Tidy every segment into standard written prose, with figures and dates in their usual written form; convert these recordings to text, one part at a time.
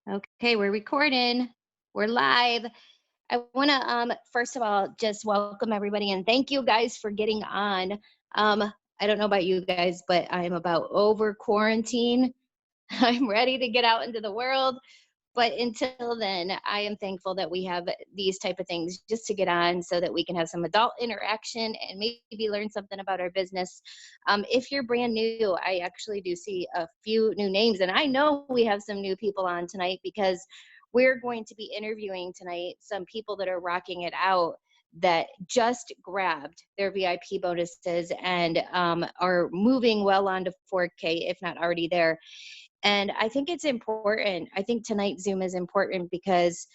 Okay, we're recording. We're live. I want to first of all just welcome everybody and thank you guys for getting on. I don't know about you guys, but I am about over quarantine. I'm ready to get out into the world, but until then, I am thankful that we have these type of things just to get on so that we can have some adult interaction and maybe learn something about our business. If you're brand new, I actually do see a few new names, and I know we have some new people on tonight because we're going to be interviewing tonight some people that are rocking it out that just grabbed their VIP bonuses and are moving well on to 4K, if not already there. And I think it's important. I think tonight's Zoom is important because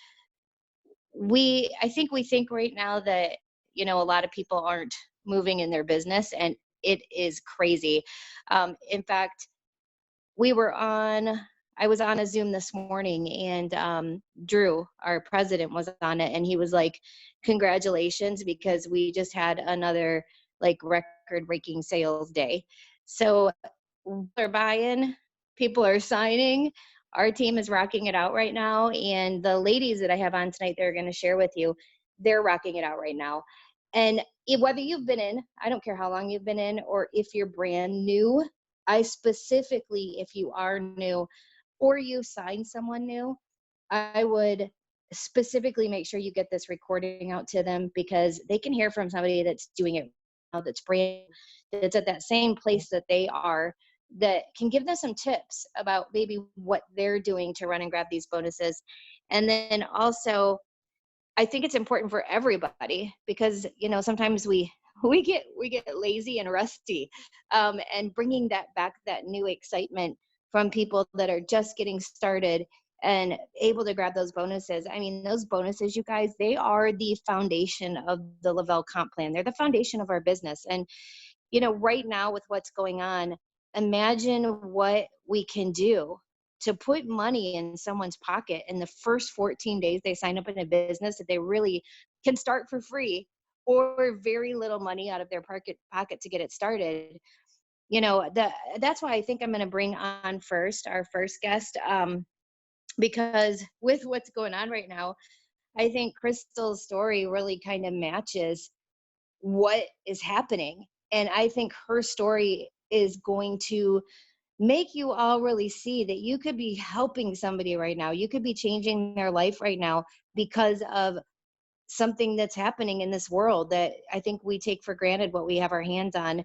I think we think right now that, a lot of people aren't moving in their business, and it is crazy. In fact, we were on, I was on a Zoom this morning, and Drew, our president, was on it, and he was like, congratulations, because we just had another like record breaking sales day. So are buying, people are signing. Our team is rocking it out right now. And the ladies that I have on tonight, they're going to share with you, they're rocking it out right now. And whether you've been in, I don't care how long you've been in, or if you're brand new, I specifically, if you are new or you sign someone new, I would specifically make sure you get this recording out to them because they can hear from somebody that's doing it now, that's brand, that's at that same place that they are, that can give them some tips about maybe what they're doing to run and grab these bonuses. And then also, I think it's important for everybody because sometimes we get lazy and rusty, and bringing that back, that new excitement from people that are just getting started and able to grab those bonuses. I mean, those bonuses, you guys, they are the foundation of the Lavelle Comp Plan. They're the foundation of our business, and right now with what's going on, imagine what we can do to put money in someone's pocket in the first 14 days they sign up in a business that they really can start for free or very little money out of their pocket to get it started. That's why I think I'm going to bring on first our first guest, because with what's going on right now, I think Crystal's story really kind of matches what is happening. And I think her story is going to make you all really see that you could be helping somebody right now. You could be changing their life right now because of something that's happening in this world that I think we take for granted what we have our hands on.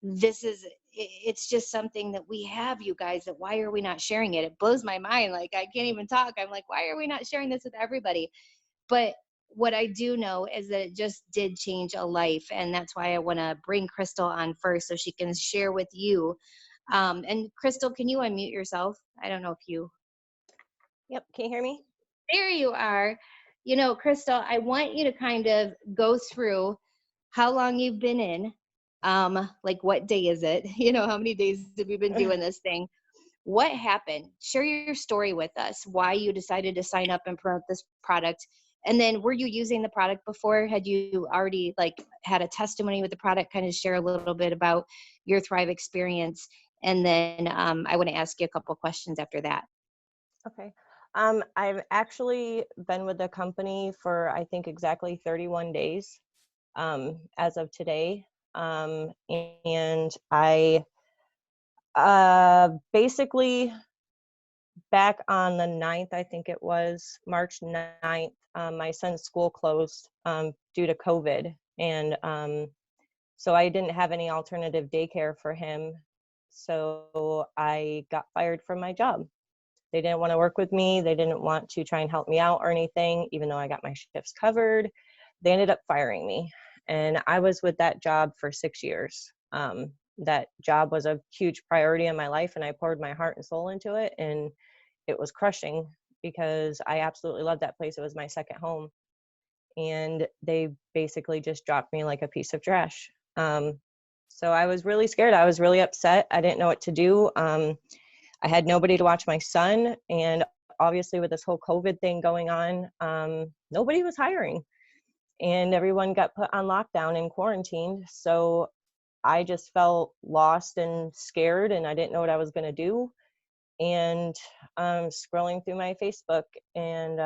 It's just something that we have, you guys, that why are we not sharing it? It blows my mind. Like, I can't even talk. I'm like, why are we not sharing this with everybody? But what I do know is that it just did change a life. And that's why I want to bring Crystal on first so she can share with you. And Crystal, can you unmute yourself? I don't know if you, Yep, can you hear me? there you are. Crystal, I want you to kind of go through how long you've been in. Like, what day is it? How many days have you been doing this thing? What happened? Share your story with us, why you decided to sign up and promote this product. And then, were you using the product before? Had you already like had a testimony with the product? Kind of share a little bit about your Thrive experience. And then I want to ask you a couple questions after that. Okay. I've actually been with the company for I think exactly 31 days as of today. And I basically back on the 9th, I think it was March 9th, my son's school closed due to COVID. And so I didn't have any alternative daycare for him. So I got fired from my job. They didn't want to work with me. They didn't want to try and help me out or anything, even though I got my shifts covered. They ended up firing me. And I was with that job for 6 years. That job was a huge priority in my life, and I poured my heart and soul into it. And it was crushing because I absolutely loved that place. It was my second home. And they basically just dropped me like a piece of trash. So I was really scared. I was really upset. I didn't know what to do. I had nobody to watch my son. And obviously with this whole COVID thing going on, nobody was hiring. And everyone got put on lockdown and quarantined. So I just felt lost and scared, and I didn't know what I was going to do. and scrolling through my Facebook, and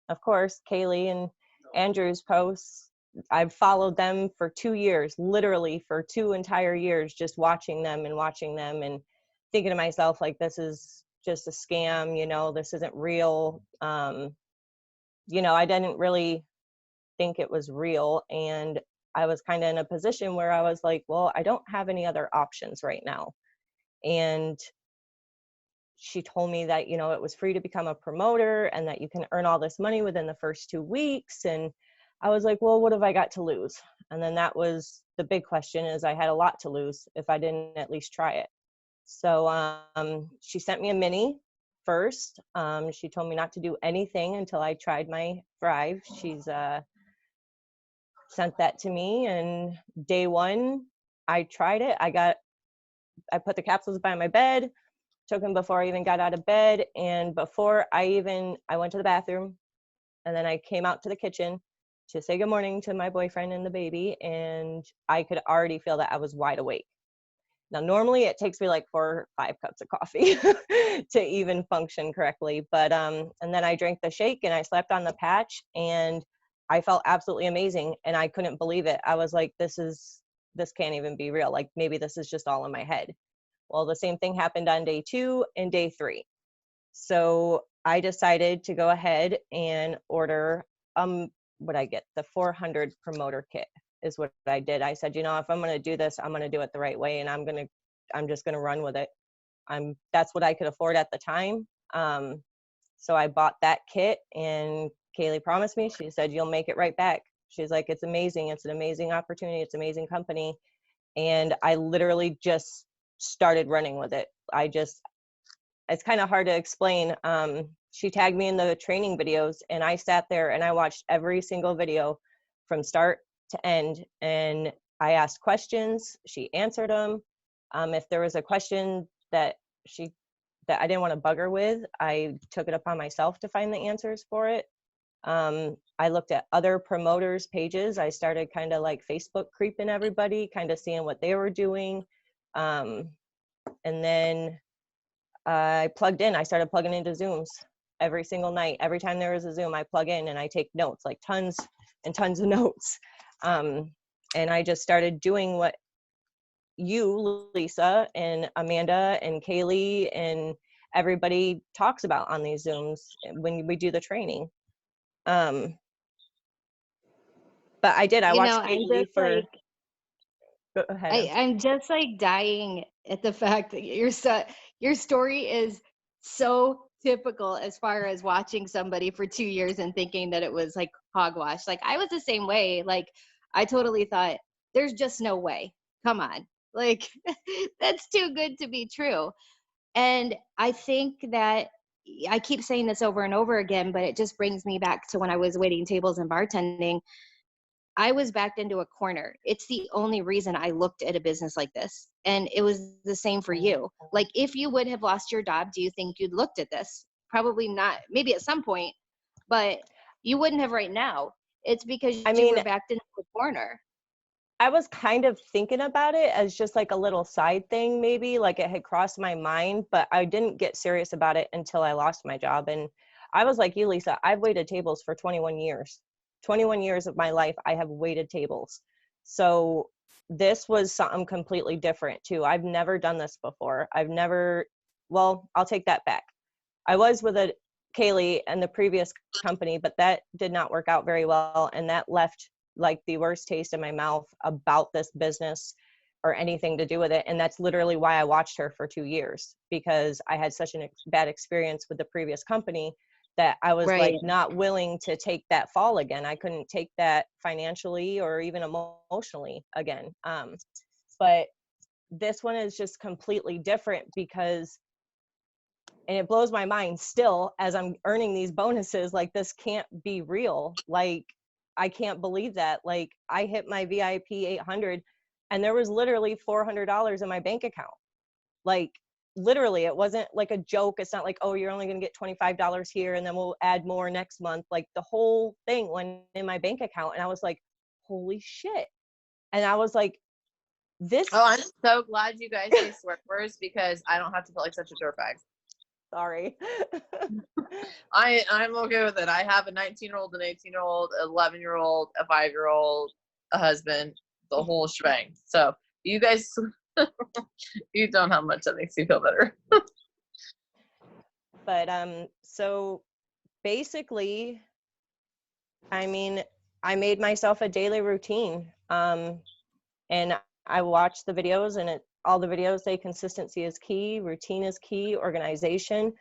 of course, Kaylee and Andrew's posts. I've followed them for 2 years, literally for 2 entire years, just watching them and thinking to myself, like, this is just a scam, you know, this isn't real. You know, I didn't really think it was real. And I was kind of in a position where I was like, well, I don't have any other options right now. And she told me that, you know, it was free to become a promoter and that you can earn all this money within the first 2 weeks. And I was like, well, what have I got to lose? And then that was the big question, is I had a lot to lose if I didn't at least try it. So she sent me a mini first. She told me not to do anything until I tried my Thrive. She's sent that to me, and day one, I tried it. I put the capsules by my bed, took them before I even got out of bed. And before I went to the bathroom, and then I came out to the kitchen to say good morning to my boyfriend and the baby. And I could already feel that I was wide awake. Now, normally it takes me like 4 or 5 cups of coffee to even function correctly. But, and then I drank the shake and I slept on the patch, and I felt absolutely amazing. And I couldn't believe it. I was like, this can't even be real. Like, maybe this is just all in my head. Well, the same thing happened on day 2 and day 3. So I decided to go ahead and order, what I get, the 400 promoter kit is what I did. I said, you know, if I'm going to do this, I'm going to do it the right way. And I'm just going to run with it. That's what I could afford at the time. So I bought that kit, and Kaylee promised me, she said, you'll make it right back. She's like, it's amazing. It's an amazing opportunity. It's an amazing company. And I literally just started running with it. It's kind of hard to explain. She tagged me in the training videos, and I sat there and I watched every single video from start to end. And I asked questions, she answered them. If there was a question that I didn't want to bug her with, I took it upon myself to find the answers for it. I looked at other promoters' pages. I started kind of like Facebook creeping everybody, kind of seeing what they were doing. And then I started plugging into Zooms every single night. Every time there was a Zoom, I plug in and I take notes, like tons and tons of notes. And I just started doing what you, Lisa, and Amanda, and Kaylee, and everybody talks about on these Zooms when we do the training. But I watched Kaylee for. Go ahead. I'm just like dying at the fact that your story is so typical as far as watching somebody for 2 years and thinking that it was like hogwash. Like, I was the same way. Like, I totally thought, there's just no way. Come on. Like, that's too good to be true. And I think that I keep saying this over and over again, but it just brings me back to when I was waiting tables and bartending. I was backed into a corner. It's the only reason I looked at a business like this. And it was the same for you. Like, if you would have lost your job, do you think you'd looked at this? Probably not. Maybe at some point, but you wouldn't have right now. It's because you were backed into a corner. I was kind of thinking about it as just like a little side thing, maybe, like it had crossed my mind, but I didn't get serious about it until I lost my job. And I was like you, Lisa, I've waited tables for 21 years. 21 years of my life, I have waited tables. So this was something completely different too. I've never done this before. Well, I'll take that back. I was with Kaylee and the previous company, but that did not work out very well. And that left like the worst taste in my mouth about this business or anything to do with it. And that's literally why I watched her for 2 years, because I had such a bad experience with the previous company that I was like not willing to take that fall again. I couldn't take that financially or even emotionally again. But this one is just completely different because, and it blows my mind still as I'm earning these bonuses, like this can't be real. Like, I can't believe that. Like, I hit my VIP 800 and there was literally $400 in my bank account. Like, literally, it wasn't like a joke. It's not like, oh, you're only going to get $25 here and then we'll add more next month. Like, the whole thing went in my bank account and I was like, holy shit. And I was like, this. Oh, I'm so glad you guys say swear words because I don't have to feel like such a dirtbag. Sorry. I'm okay with it. I have a 19-year-old, an 18-year-old, 11-year-old, a 5-year-old, a husband, the whole shebang. So you guys, you don't know how much that makes me feel better. But so basically, I mean, I made myself a daily routine. And I watch the videos, and all the videos say consistency is key, routine is key, organization,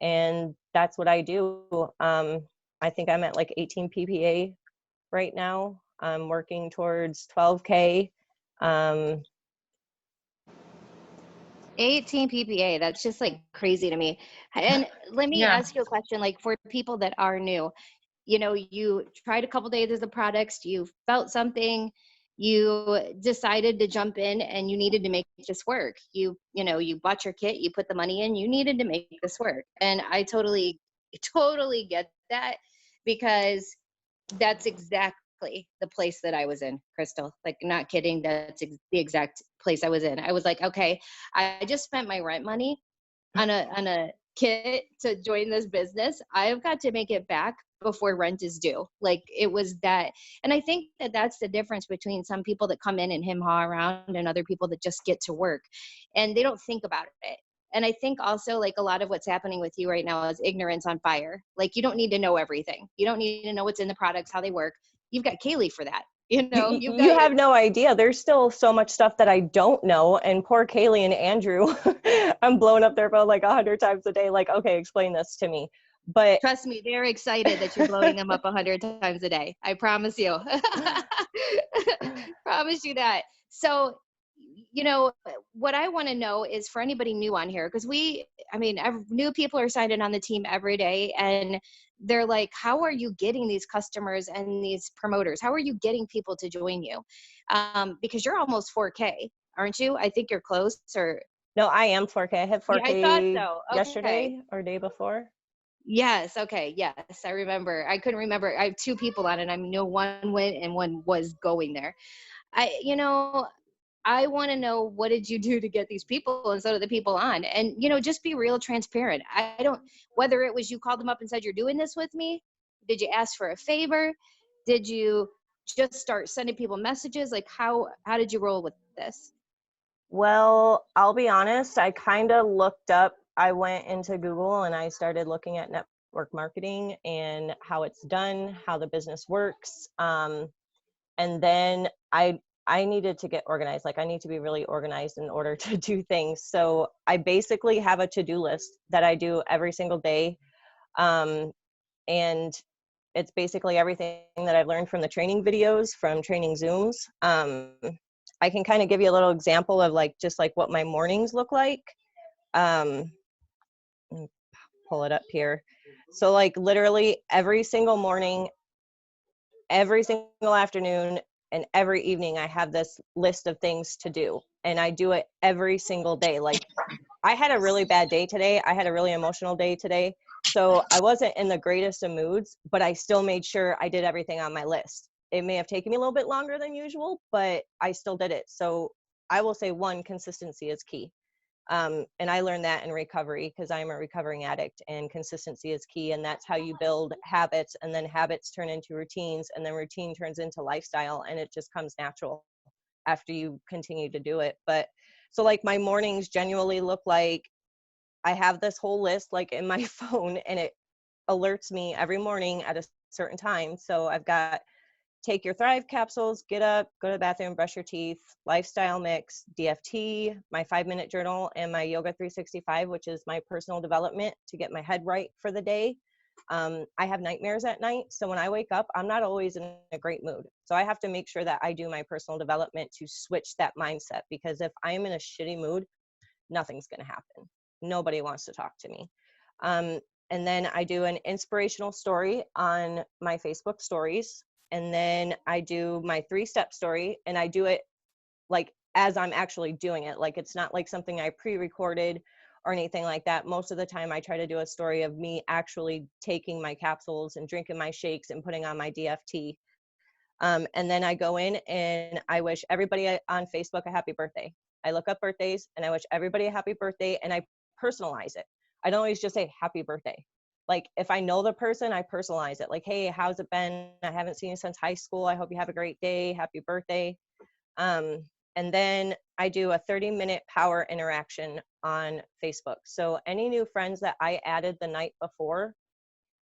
and that's what I do. I think I'm at like 18 PPA right now. I'm working towards 12K. 18 PPA, that's just like crazy to me. And let me Yeah. ask you a question, like for people that are new, you know, you tried a couple days of the products, you felt something, you decided to jump in and you needed to make this work. You know, you bought your kit, you put the money in, you needed to make this work. And I totally get that, because that's exactly the place that I was in, Crystal. Like, not kidding. That's the exact place I was in. I was like, okay, I just spent my rent money on a kit to join this business. I've got to make it back before rent is due. Like, it was that. And I think that that's the difference between some people that come in and haw around and other people that just get to work and they don't think about it. And I think also, like, a lot of what's happening with you right now is ignorance on fire. Like, you don't need to know everything. You don't need to know what's in the products, how they work. You've got Kaylee for that. You know, you've You got have no idea. There's still so much stuff that I don't know. And poor Kaylee and Andrew, I'm blowing up their phone like 100 times a day. Like, okay, explain this to me. But trust me, they're excited that you're blowing them up 100 times a day. I promise you. Promise you that. So, you know, what I want to know is for anybody new on here, because new people are signing on the team every day, and they're like, how are you getting these customers and these promoters? How are you getting people to join you? Because you're almost 4K, aren't you? I think you're close, or no, I am 4K. I hit yeah, I thought 4K so. Okay. yesterday or day before. Yes. Okay. Yes. I remember. I couldn't remember. I have two people on it. I know one went and one was going there. I want to know, what did you do to get these people and so do the people on? And, just be real transparent. I don't, whether it was you called them up and said, you're doing this with me. Did you ask for a favor? Did you just start sending people messages? Like, how did you roll with this? Well, I'll be honest, I kind of looked up, I went into Google and I started looking at network marketing and how it's done, how the business works. And then I needed to get organized. Like, I need to be really organized in order to do things. So I basically have a to-do list that I do every single day. And it's basically everything that I've learned from the training videos, from training Zooms. I can kind of give you a little example of like, just like what my mornings look like. Let me pull it up here. So like literally every single morning, every single afternoon, and every evening, I have this list of things to do. And I do it every single day. Like, I had a really bad day today. I had a really emotional day today. So I wasn't in the greatest of moods, but I still made sure I did everything on my list. It may have taken me a little bit longer than usual, but I still did it. So I will say, one, consistency is key. And I learned that in recovery because I'm a recovering addict, and consistency is key. And that's how you build habits, and then habits turn into routines, and then routine turns into lifestyle, and it just comes natural after you continue to do it. But so like my mornings genuinely look like, I have this whole list like in my phone, and it alerts me every morning at a certain time. So I've got take your Thrive capsules, get up, go to the bathroom, brush your teeth, lifestyle mix, DFT, my 5-minute journal, and my Yoga 365, which is my personal development to get my head right for the day. I have nightmares at night. So when I wake up, I'm not always in a great mood. So I have to make sure that I do my personal development to switch that mindset, because if I'm in a shitty mood, nothing's going to happen. Nobody wants to talk to me. And then I do an inspirational story on my Facebook stories. And then I do my 3-step story, and I do it like as I'm actually doing it. Like, it's not like something I pre-recorded or anything like that. Most of the time I try to do a story of me actually taking my capsules and drinking my shakes and putting on my DFT. And then I go in and I wish everybody on Facebook a happy birthday. I look up birthdays and I wish everybody a happy birthday, and I personalize it. I don't always just say happy birthday. Like if I know the person, I personalize it. Like, hey, how's it been? I haven't seen you since high school. I hope you have a great day. Happy birthday. And then I do a 30-minute power interaction on Facebook. So any new friends that I added the night before,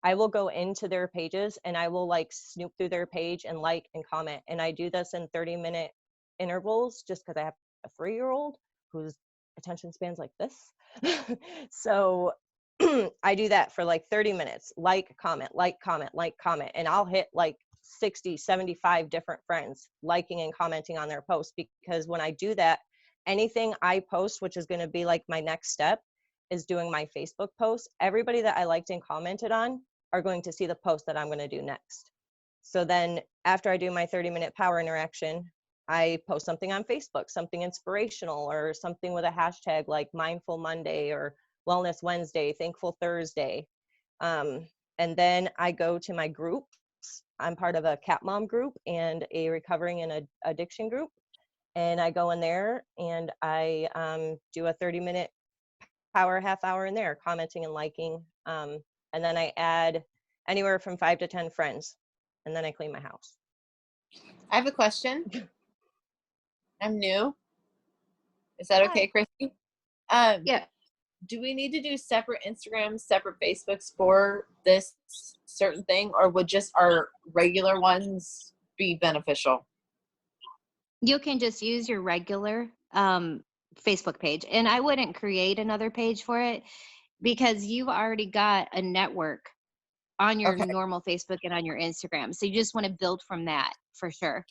I will go into their pages and I will like snoop through their page and like and comment. And I do this in 30-minute intervals just because I have a 3-year-old whose attention span's like this. So I do that for like 30 minutes, like, comment, like, comment, like, comment. And I'll hit like 60, 75 different friends liking and commenting on their posts, because when I do that, anything I post, which is going to be like my next step, is doing my Facebook post. Everybody that I liked and commented on are going to see the post that I'm going to do next. So then after I do my 30-minute power interaction, I post something on Facebook, something inspirational or something with a hashtag like Mindful Monday or Wellness Wednesday, Thankful Thursday. And then I go to my groups. I'm part of a Cat Mom group and a recovering and addiction group. And I go in there and I do a 30-minute power, half hour in there, commenting and liking. And then I add anywhere from 5 to 10 friends. And then I clean my house. I have a question. I'm new. Is that okay, Christy? Yeah. Do we need to do separate Instagrams, separate Facebooks for this certain thing, or would just our regular ones be beneficial? You can just use your regular Facebook page, and I wouldn't create another page for it because you've already got a network on your Okay. normal Facebook and on your Instagram. So you just want to build from that for sure.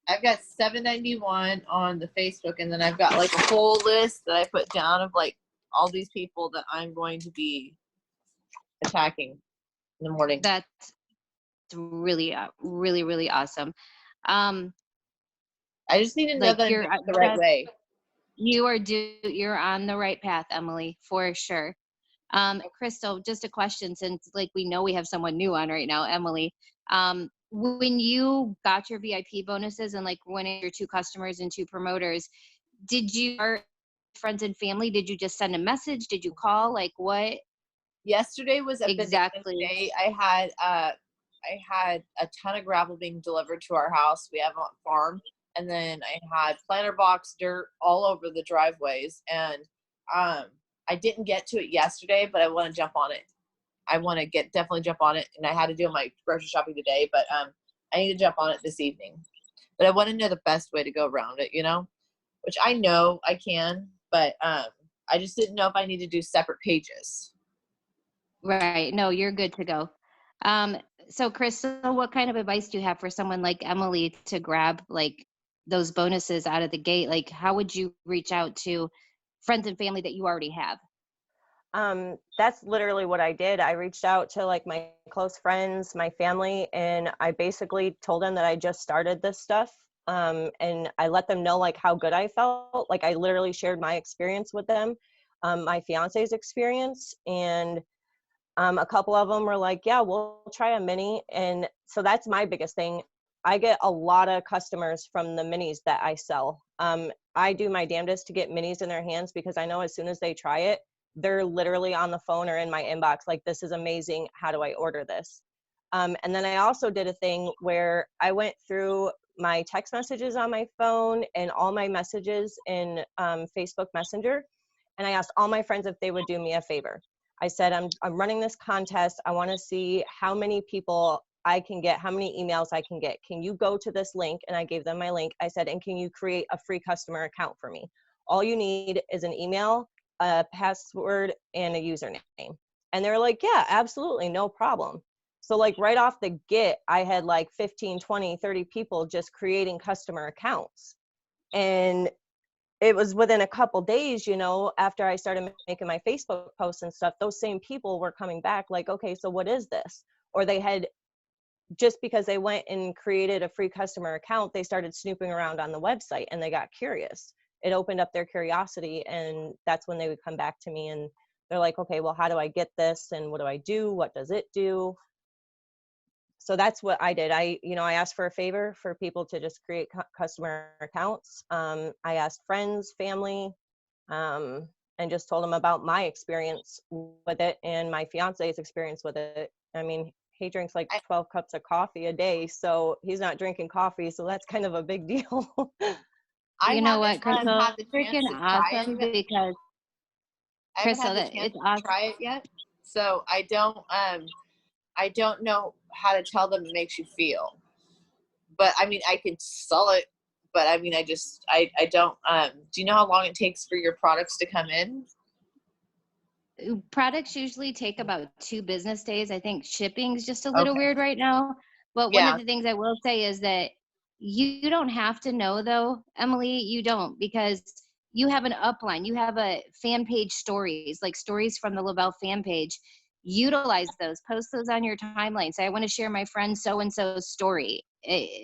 I've got 791 on the Facebook, and then I've got like a whole list that I put down of like all these people that I'm going to be attacking in the morning. That's really, really, really awesome. I just need to know Like that I'm you're doing it the right way. you're on the right path, Emily, for sure. Crystal, just a question, since like we know we have someone new on right now, Emily. When you got your VIP bonuses and like one of your 2 customers and 2 promoters, did you, our friends and family, did you just send a message? Did you call? Like what Yesterday was a exactly? bananas day. I had a ton of gravel being delivered to our house. We have a farm, and then I had planter box dirt all over the driveways. And I didn't get to it yesterday, but I want to jump on it. I want to definitely jump on it, and I had to do my grocery shopping today, but I need to jump on it this evening. But I want to know the best way to go around it, which I know I can, but I just didn't know if I need to do separate pages. Right. No, you're good to go. So Crystal, what kind of advice do you have for someone like Emily to grab like those bonuses out of the gate? Like how would you reach out to friends and family that you already have? That's literally what I did. I reached out to like my close friends, my family, and I basically told them that I just started this stuff. And I let them know like how good I felt. Like I literally shared my experience with them, my fiance's experience, and a couple of them were like, yeah, we'll try a mini. And so that's my biggest thing. I get a lot of customers from the minis that I sell. I do my damnedest to get minis in their hands because I know as soon as they try it, they're literally on the phone or in my inbox like, this is amazing. How do I order this? And then I also did a thing where I went through my text messages on my phone and all my messages in Facebook Messenger. And I asked all my friends if they would do me a favor. I said, I'm running this contest. I want to see how many people I can get, how many emails I can get. Can you go to this link? And I gave them my link. I said, and can you create a free customer account for me? All you need is an email, a password, and a username. And they were like, yeah, absolutely, no problem. So like right off the get, I had like 15, 20, 30 people just creating customer accounts. And it was within a couple days, after I started making my Facebook posts and stuff, those same people were coming back like, okay, so what is this? Or they had, just because they went and created a free customer account, they started snooping around on the website and they got curious. It opened up their curiosity, and that's when they would come back to me and they're like, okay, well, how do I get this? And what do I do? What does it do? So that's what I did. I asked for a favor for people to just create customer accounts. I asked friends, family, and just told him about my experience with it and my fiance's experience with it. I mean, he drinks like 12 cups of coffee a day, so he's not drinking coffee, so that's kind of a big deal. I You know what, haven't Crystal? had the chance Freaking to try it awesome yet. because I haven't Crystal, had the that chance it's to awesome. try it yet, so I don't know how to tell them it makes you feel. But I mean, I can sell it, but I mean, I don't. Do you know how long it takes for your products to come in? Products usually take about 2 business days. I think shipping's just a little Okay. weird right now. But one of Yeah. the things I will say is that you don't have to know though, Emily, you don't, because you have an upline. You have a fan page stories, like stories from the Lavelle fan page. Utilize those, post those on your timeline. Say, I want to share my friend so and so's story.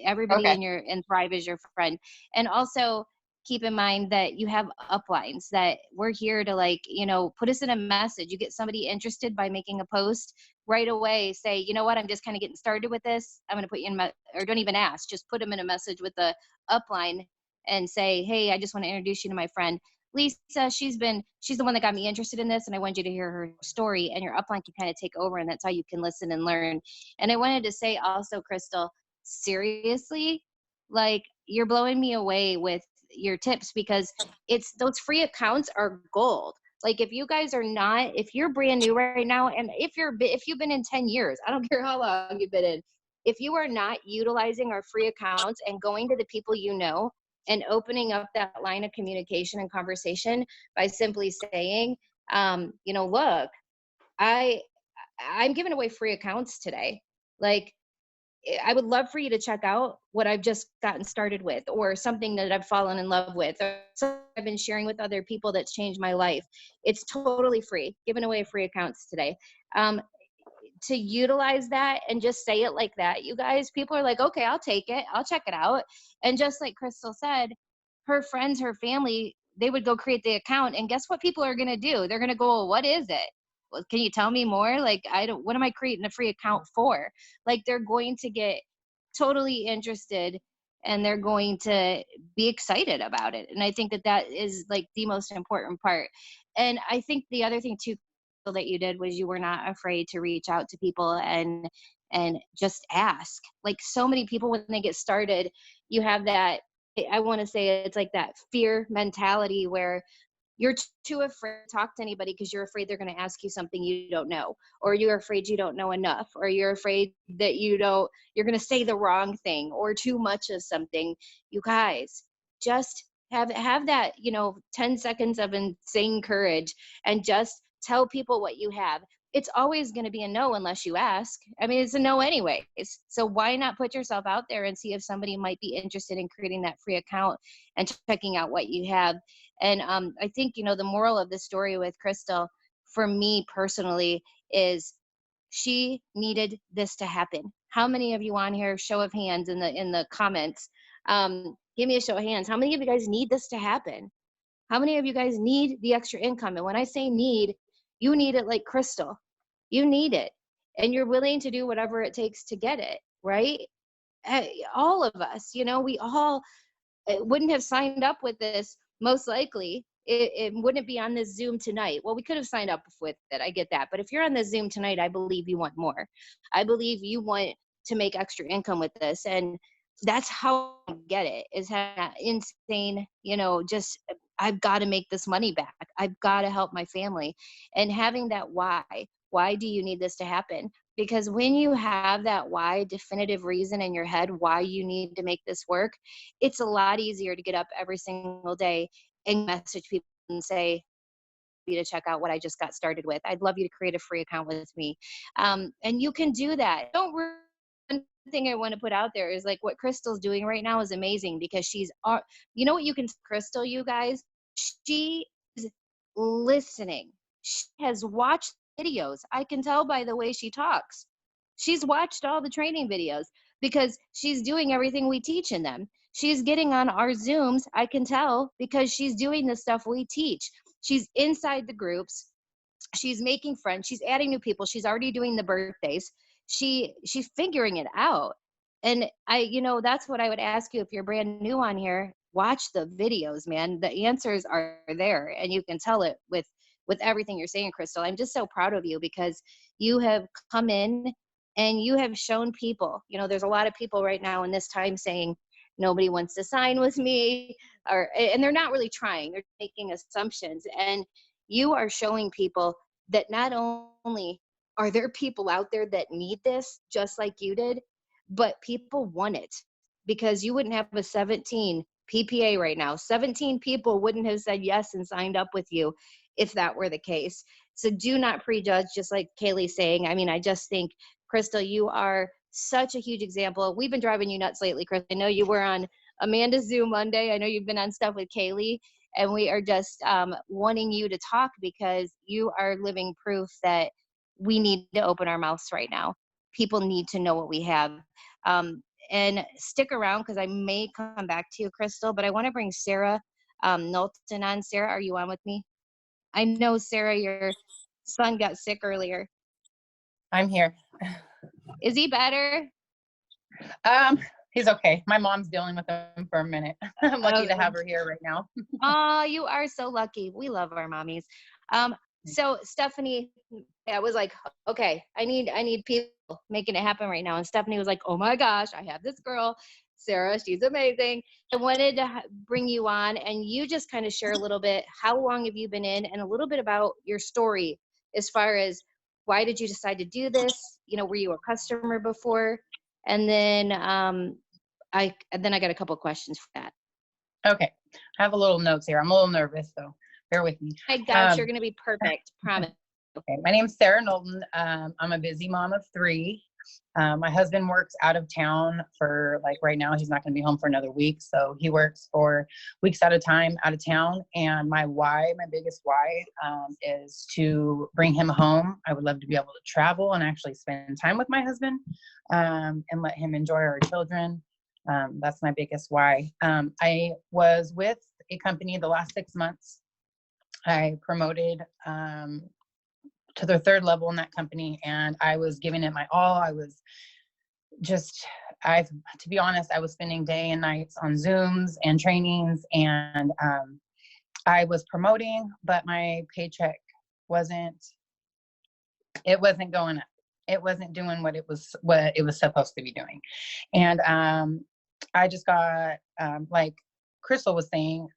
Everybody Okay. in Thrive is your friend. And also keep in mind that you have uplines, that we're here to, like, you know, put us in a message. You get somebody interested by making a post right away, say, you know what, I'm just kind of getting started with this, I'm going to put you in or don't even ask, just put them in a message with the upline and say, hey, I just want to introduce you to my friend Lisa. She's the one that got me interested in this, and I want you to hear her story. And your upline can kind of take over, and that's how you can listen and learn. And I wanted to say also, Crystal, seriously, like, you're blowing me away with your tips, because it's those free accounts are gold. Like, if you guys are not, if you're brand new right now, and if you've been in 10 years, I don't care how long you've been in, if you are not utilizing our free accounts and going to the people you know and opening up that line of communication and conversation by simply saying, you know, look, I'm giving away free accounts today. Like, I would love for you to check out what I've just gotten started with, or something that I've fallen in love with, or something I've been sharing with other people that's changed my life. It's totally free, giving away free accounts today. To utilize that and just say it like that, you guys, people are like, okay, I'll take it, I'll check it out. And just like Crystal said, her friends, her family, they would go create the account, and guess what people are going to do? They're going to go, well, what is it? Well, can you tell me more? Like, what am I creating a free account for? Like, they're going to get totally interested, and they're going to be excited about it. And I think that that is like the most important part. And I think the other thing too that you did was you were not afraid to reach out to people and just ask. Like, so many people, when they get started, you have that, I want to say it's like that fear mentality where you're too afraid to talk to anybody because you're afraid they're going to ask you something you don't know, or you're afraid you don't know enough, or you're afraid that you're going to say the wrong thing or too much of something. You guys, just have that, 10 seconds of insane courage, and just tell people what you have. It's always going to be a no unless you ask. I mean, it's a no anyways. So why not put yourself out there and see if somebody might be interested in creating that free account and checking out what you have. And I think, the moral of the story with Crystal, for me personally, is she needed this to happen. How many of you on here, show of hands in the comments, give me a show of hands. How many of you guys need this to happen? How many of you guys need the extra income? And when I say need, you need it like Crystal. You need it. And you're willing to do whatever it takes to get it, right? All of us, we all wouldn't have signed up with this, most likely. It wouldn't be on this Zoom tonight. Well, we could have signed up with it. I get that. But if you're on the Zoom tonight, I believe you want more. I believe you want to make extra income with this. And that's how I get it, is having that insane, just, I've got to make this money back. I've got to help my family. And having that why do you need this to happen? Because when you have that why, definitive reason in your head why you need to make this work, it's a lot easier to get up every single day and message people and say, you to check out what I just got started with. I'd love you to create a free account with me. And you can do that. One thing I want to put out there is, like, what Crystal's doing right now is amazing, because you know what you can, Crystal, you guys, she is listening. She has watched videos. I can tell by the way she talks. She's watched all the training videos because she's doing everything we teach in them. She's getting on our Zooms, I can tell, because she's doing the stuff we teach. She's inside the groups. She's making friends. She's adding new people. She's already doing the birthdays. She's figuring it out. And that's what I would ask you if you're brand new on here. watch the videos, man. The answers are there, and you can tell it with everything you're saying, Crystal. I'm just so proud of you because you have come in and you have shown people, there's a lot of people right now in this time saying nobody wants to sign with me, and they're not really trying. They're making assumptions, and you are showing people that not only are there people out there that need this just like you did, but people want it, because you wouldn't have a 17 PPA right now. 17 people wouldn't have said yes and signed up with you if that were the case. So do not prejudge, just like Kaylee's saying. I mean, I just think, Crystal, you are such a huge example. We've been driving you nuts lately, Chris. I know you were on Amanda's Zoom Monday. I know you've been on stuff with Kaylee, and we are just wanting you to talk because you are living proof that we need to open our mouths right now. People need to know what we have. And stick around because I may come back to you, Crystal, but I want to bring Sarah Knowlton on. Sarah, are you on with me? I know, Sarah, your son got sick earlier. I'm here. Is he better? He's okay. My mom's dealing with him for a minute. I'm lucky to have her here right now. Oh, you are so lucky. We love our mommies. So Stephanie, I was like, okay, I need people making it happen right now. And Stephanie was like, oh my gosh, I have this girl, Sarah. She's amazing. I wanted to bring you on, and you just kind of share a little bit. How long have you been in, and a little bit about your story as far as why did you decide to do this? Were you a customer before? And then I got a couple of questions for that. Okay. I have a little notes here. I'm a little nervous, so bear with me. My gosh, you're going to be perfect. Promise. Okay. My name's Sarah Knowlton. I'm a busy mom of 3. My husband works out of town for, like, right now, he's not going to be home for another week. So he works for weeks at a time out of town. And my biggest why, is to bring him home. I would love to be able to travel and actually spend time with my husband, and let him enjoy our children. That's my biggest why. I was with a company the last 6 months. I promoted to the 3rd level in that company, and I was giving it my all. To be honest, I was spending day and nights on Zooms and trainings, and I was promoting, but my paycheck wasn't going up. It wasn't doing what it was supposed to be doing. And I just got, like Crystal was saying,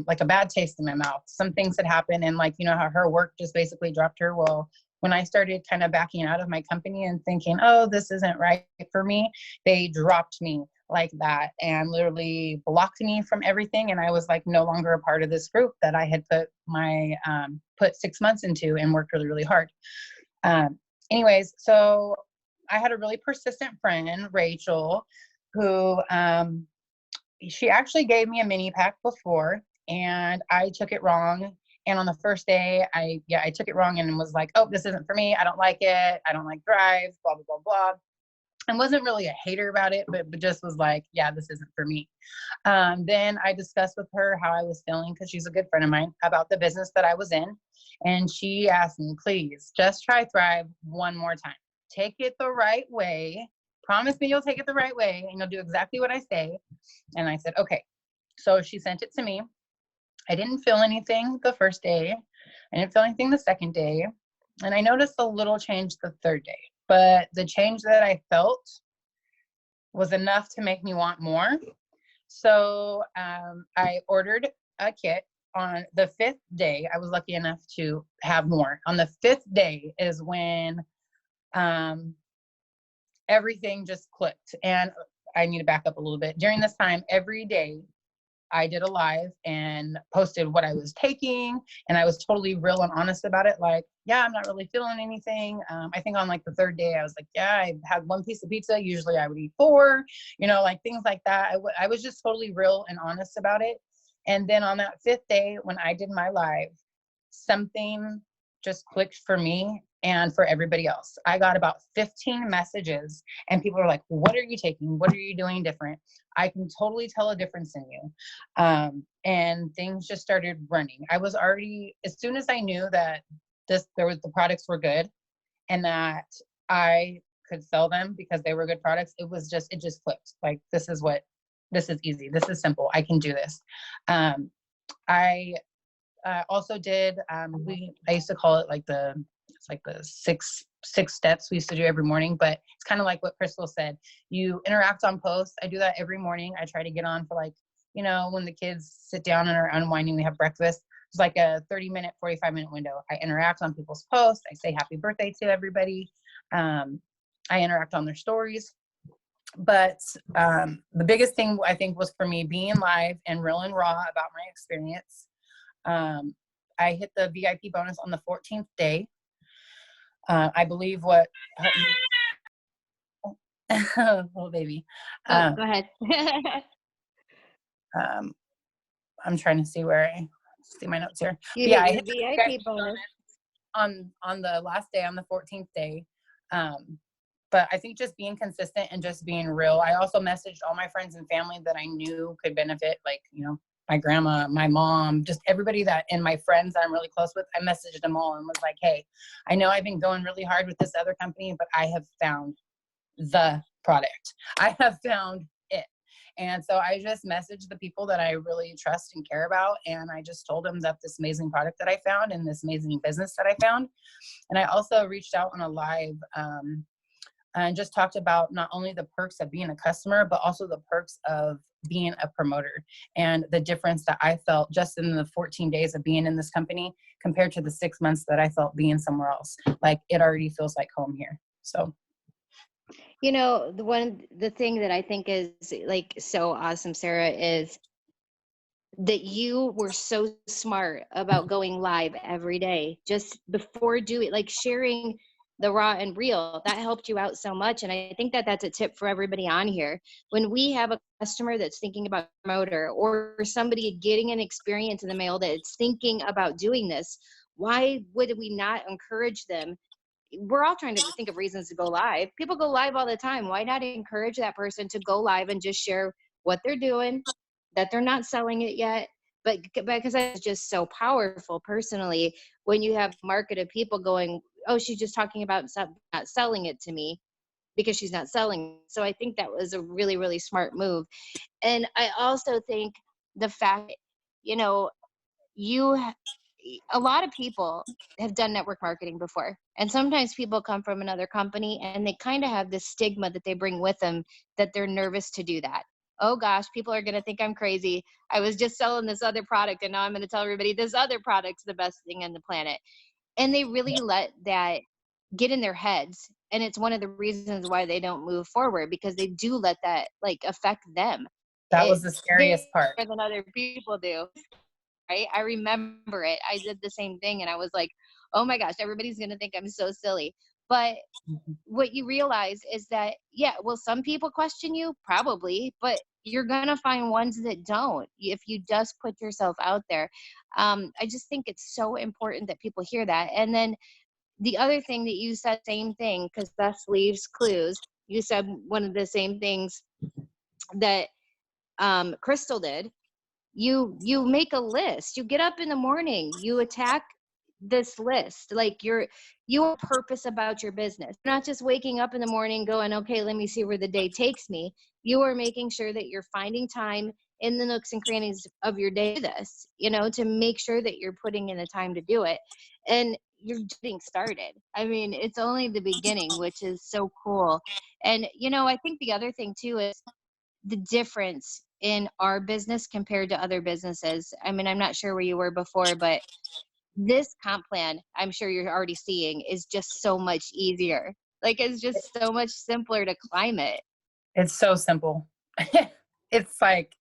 like a bad taste in my mouth. Some things had happened, and like, how her work just basically dropped her. Well, when I started kind of backing out of my company and thinking, oh, this isn't right for me, they dropped me like that and literally blocked me from everything. And I was like no longer a part of this group that I had put 6 months into and worked really, really hard. Anyways, so I had a really persistent friend, Rachel, who she actually gave me a mini pack before, and I took it wrong. And on the first day, I took it wrong and was like, oh, this isn't for me. I don't like it. I don't like Thrive, blah, blah, blah, blah. And wasn't really a hater about it, but just was like, yeah, this isn't for me. Then I discussed with her how I was feeling, because she's a good friend of mine, about the business that I was in. And she asked me, please, just try Thrive one more time. Take it the right way. Promise me you'll take it the right way and you'll do exactly what I say. And I said, okay. So she sent it to me. I didn't feel anything the first day. I didn't feel anything the second day. And I noticed a little change the 3rd day. But the change that I felt was enough to make me want more. So I ordered a kit. On the 5th day, I was lucky enough to have more. On the 5th day is when everything just clicked. And I need to back up a little bit. During this time, every day, I did a live and posted what I was taking, and I was totally real and honest about it. Like, yeah, I'm not really feeling anything. I think on like the 3rd day, I was like, yeah, I had 1 piece of pizza. Usually I would eat 4, like things like that. I was just totally real and honest about it. And then on that 5th day, when I did my live, something just clicked for me and for everybody else. I got about 15 messages, and people were like, what are you taking? What are you doing different? I can totally tell a difference in you. And things just started running. I was already, as soon as I knew that the products were good and that I could sell them because they were good products, it just clicked. Like, this is what this is easy. This is simple. I can do this. I also did, I used to call it like it's like the six steps we used to do every morning, but it's kind of like what Crystal said. You interact on posts. I do that every morning. I try to get on for like, you know, when the kids sit down and are unwinding, we have breakfast. It's like a 30-minute, 45-minute window. I interact on people's posts. I say happy birthday to everybody. I interact on their stories. But the biggest thing I think was for me being live and real and raw about my experience. I hit the VIP bonus on the 14th day. I believe what helped me, little baby. Oh, go ahead. I'm trying to see where I see my notes here. You Yeah, I hit hit the your VIP VIP bonus. on the last day, on the 14th day. But I think just being consistent and just being real. I also messaged all my friends and family that I knew could benefit, like, you know, my grandma, my mom, just everybody and my friends that I'm really close with. I messaged them all and was like, hey, I know I've been going really hard with this other company, but I have found the product. I have found it. And so I just messaged the people that I really trust and care about. And I just told them that this amazing product that I found and this amazing business that I found. And I also reached out on a live, and just talked about not only the perks of being a customer, but also the perks of being a promoter and the difference that I felt just in the 14 days of being in this company compared to the 6 months that I felt being somewhere else. Like, it already feels like home here. So, You know, the thing that I think is like so awesome, Sarah, is that you were so smart about going live every day just before doing, like, sharing the raw and real. That helped you out so much. And I think that that's a tip for everybody on here. When we have a customer that's thinking about promoter, or somebody getting an experience in the mail that's thinking about doing this, why would we not encourage them? We're all trying to think of reasons to go live. People go live all the time. Why not encourage that person to go live and just share what they're doing, that they're not selling it yet? But because that's just so powerful personally, when you have a market of people going, oh, she's just talking about not selling it to me because she's not selling. So I think that was a really, really smart move. And I also think the fact, you know, a lot of people have done network marketing before, and sometimes people come from another company and they kind of have this stigma that they bring with them, that they're nervous to do that. Oh gosh, people are going to think I'm crazy. I was just selling this other product and now I'm going to tell everybody this other product's the best thing on the planet. And they really let that get in their heads, and it's one of the reasons why they don't move forward, because they do let that like affect them. that was the scariest part. More than other people do. Right? I remember it. I did the same thing and I was like, oh my gosh, everybody's going to think I'm so silly. But what you realize is that, yeah, well, some people question you, probably, but you're going to find ones that don't if you just put yourself out there. I just think it's so important that people hear that. And then the other thing that you said, same thing, because thus leaves clues. You said one of the same things that Crystal did. You make a list. You get up in the morning, you attack this list, like your purpose about your business. You're not just waking up in the morning going, okay, let me see where the day takes me. You are making sure that you're finding time in the nooks and crannies of your day, this, you know, to make sure that you're putting in the time to do it. And you're getting started. I mean, it's only the beginning, which is so cool. And, you know, I think the other thing too is the difference in our business compared to other businesses. I mean, I'm not sure where you were before, but this comp plan, I'm sure you're already seeing, is just so much easier. Like, it's just so much simpler to climb it. It's so simple. It's like,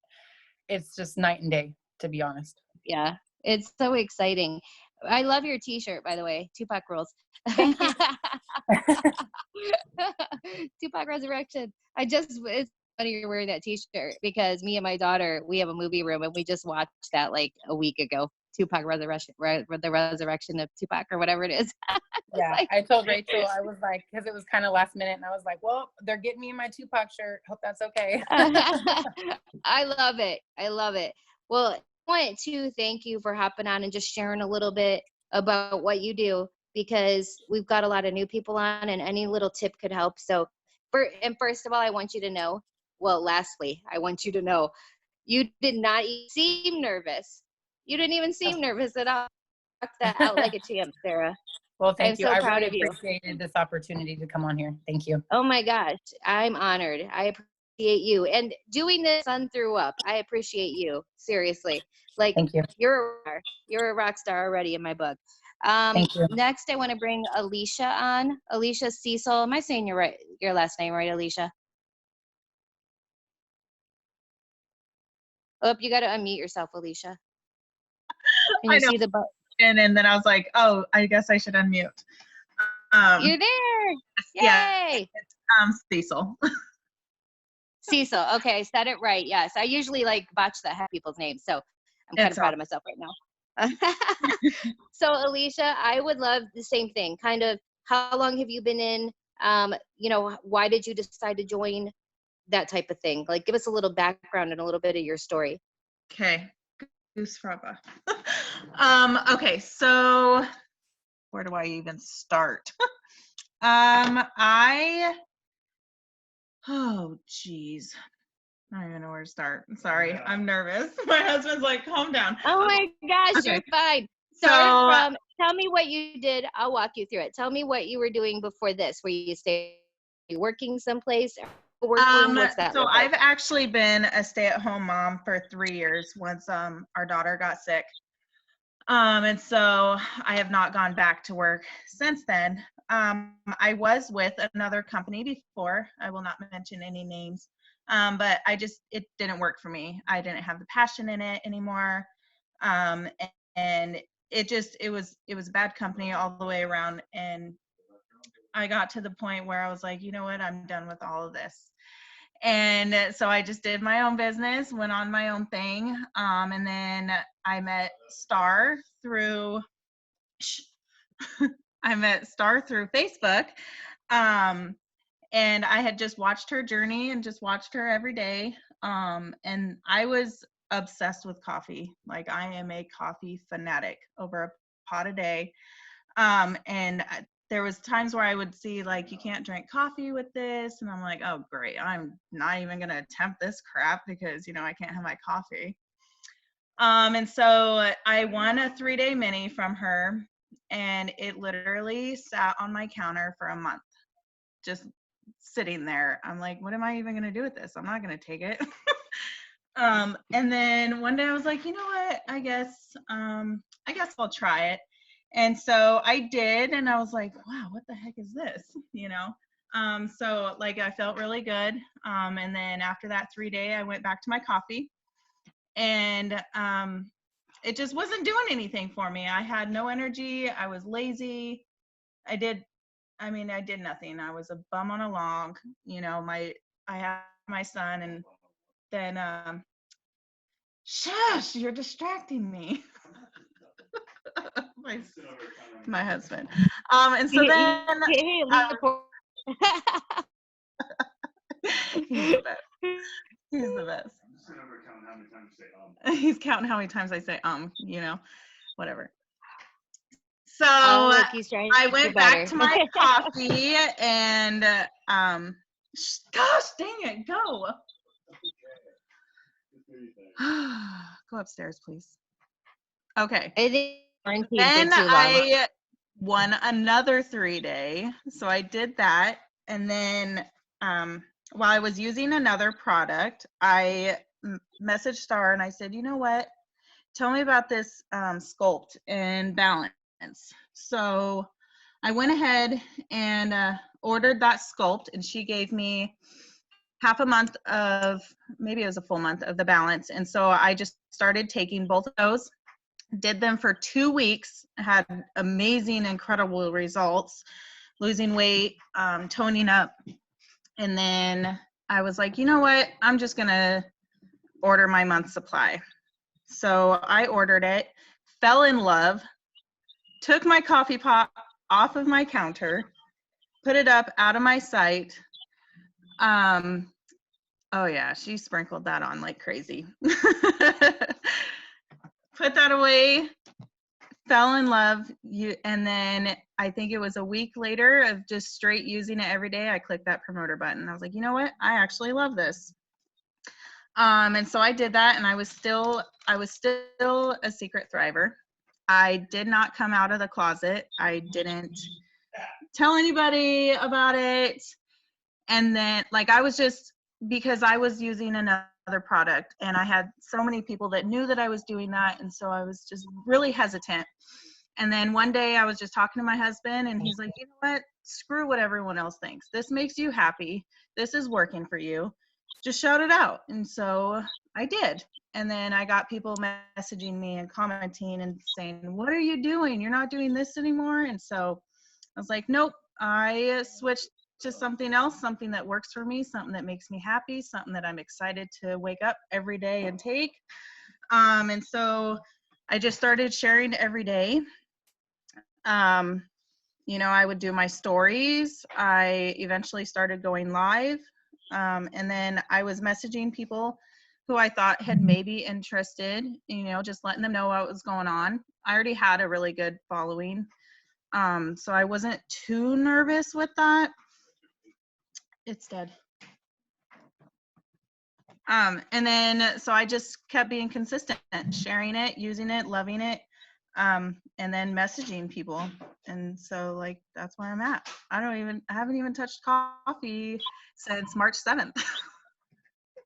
it's just night and day, to be honest. Yeah, it's so exciting. I love your t-shirt, by the way, Tupac Rules. Tupac Resurrection. It's funny you're wearing that t-shirt, because me and my daughter, we have a movie room and we just watched that like a week ago. Tupac Resurrection, the resurrection of Tupac, or whatever it is. Yeah, Like, I told Rachel, I was like, because it was kind of last minute, and I was like, well, they're getting me in my Tupac shirt. Hope that's okay. I love it. I love it. Well, I want to thank you for hopping on and just sharing a little bit about what you do, because we've got a lot of new people on and any little tip could help. So, first of all, I want you to know well, lastly, I want you to know you did not seem nervous. You didn't even seem nervous at all. Knocked that out like a champ, Sarah. Well, I'm thank you. so I proud really of you. appreciated this opportunity to come on here. Thank you. Oh my gosh, I'm honored. I appreciate you. And doing this Sun Threw Up, I appreciate you. Seriously. Like, Thank you. you're a rock star already in my book. Thank you. Next, I want to bring Alicia on. Alicia Cecil. Am I saying your last name right, Alicia? Oh, you got to unmute yourself, Alicia. Can I you know. see the button? And then I was like, oh, I guess I should unmute. You're there. Yeah, Yay. Cecil. Cecil. Okay, I said it right. Yes. I usually like botch the heck people's names. So I'm kind of proud of myself right now. So Alicia, I would love the same thing. Kind of, how long have you been in? You know, why did you decide to join? That type of thing. Like, give us a little background and a little bit of your story. Okay. Goose frappa. Okay, so where do I even start? Oh geez. I don't even know where to start. I'm sorry. I'm nervous. My husband's like, calm down. Oh my gosh, Okay. you're fine. Tell me what you did. I'll walk you through it. Tell me what you were doing before this. Were you working someplace? What's that So look like? I've actually been a stay-at-home mom for 3 years once our daughter got sick. And so I have not gone back to work since then. I was with another company before. I will not mention any names. But it didn't work for me. I didn't have the passion in it anymore. And it was a bad company all the way around. And I got to the point where I was like, you know what, I'm done with all of this. And so I just did my own business, went on my own thing. And then I met Star through Facebook. And I had just watched her journey and just watched her every day. And I was obsessed with coffee. Like, I am a coffee fanatic, over a pot a day. And there was times where I would see, like, you can't drink coffee with this. And I'm like, oh, great. I'm not even going to attempt this crap because, you know, I can't have my coffee. And so I won a 3-day mini from her, and it literally sat on my counter for a month, just sitting there. I'm like, what am I even going to do with this? I'm not going to take it. And then one day I was like, you know what? I guess I'll try it. And so I did, and I was like, wow, what the heck is this? You know? So like, I felt really good. And then after that 3-day, I went back to my coffee, and it just wasn't doing anything for me. I had no energy. I was lazy. I did nothing. I was a bum on a log. You know, I had my son, and then shush, you're distracting me. my husband. And so then he's the best. He's the best. He's counting how many times I say you know, whatever. So look, he's trying to I get went you back better. to my coffee, and gosh dang it, go. Go upstairs, please. Okay. I think quarantine's Then been too long. I won another 3-day. So I did that. And then while I was using another product, I messaged Star and I said, you know what? Tell me about this Sculpt and Balance. So I went ahead and ordered that Sculpt, and she gave me half a month of, maybe it was a full month of the Balance. And so I just started taking both of those, did them for 2 weeks, had amazing, incredible results, losing weight, toning up. And then I was like, you know what? I'm just going to order my month's supply. So I ordered it, fell in love, took my coffee pot off of my counter, put it up out of my sight. Oh yeah, she sprinkled that on like crazy. Put that away, fell in love. And then I think it was a week later of just straight using it every day, I clicked that promoter button. I was like, you know what? I actually love this. And so I did that, and I was still a secret thriver. I did not come out of the closet. I didn't tell anybody about it. And then like I was just, because I was using another product, and I had so many people that knew that I was doing that, and so I was just really hesitant. And then one day I was just talking to my husband, and he's like, you know what, screw what everyone else thinks. This makes you happy. This is working for you. Just shout it out. And so I did. And then I got people messaging me and commenting and saying, what are you doing? You're not doing this anymore. And so I was like, nope, I switched to something else, something that works for me, something that makes me happy, something that I'm excited to wake up every day and take. And so I just started sharing every day. You know, I would do my stories. I eventually started going live. And then I was messaging people who I thought had maybe interested, you know, just letting them know what was going on. I already had a really good following. So I wasn't too nervous with that. It's dead. And then, so I just kept being consistent, sharing it, using it, loving it, and then messaging people. And so like, that's where I'm at. I haven't even touched coffee since March 7th.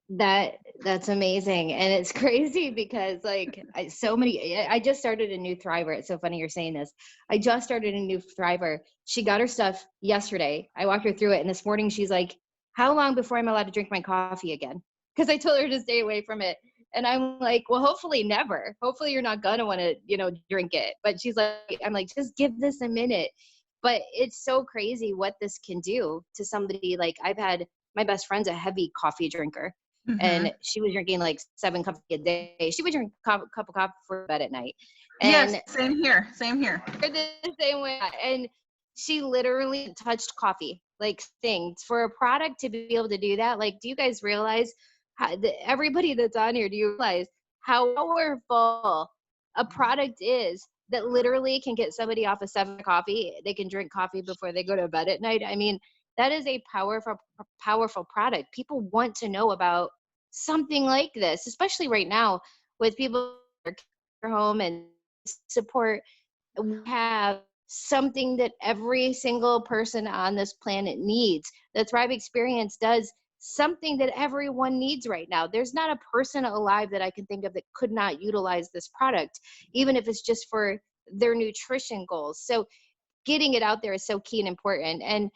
That's amazing. And it's crazy because like I just started a new thriver. It's so funny you're saying this. I just started a new thriver. She got her stuff yesterday. I walked her through it, and this morning she's like, how long before I'm allowed to drink my coffee again? Because I told her to stay away from it. And I'm like, well, hopefully never. Hopefully you're not gonna want to, you know, drink it. But she's like, I'm like, just give this a minute. But it's so crazy what this can do to somebody. Like my best friend's a heavy coffee drinker. Mm-hmm. And she was drinking like 7 cups a day. She would drink a cup of coffee for bed at night. And yes, same here. we're the same way. And she literally touched coffee, like things for a product to be able to do that. Like, do you guys realize everybody that's on here, do you realize how powerful a product is that literally can get somebody off of 7 coffee? They can drink coffee before they go to bed at night. I mean, that is a powerful product. People want to know about something like this, especially right now with people at home and support. We have something that every single person on this planet needs. The Thrive Experience does something that everyone needs right now. There's not a person alive that I can think of that could not utilize this product, even if it's just for their nutrition goals. So getting it out there is so key and important. And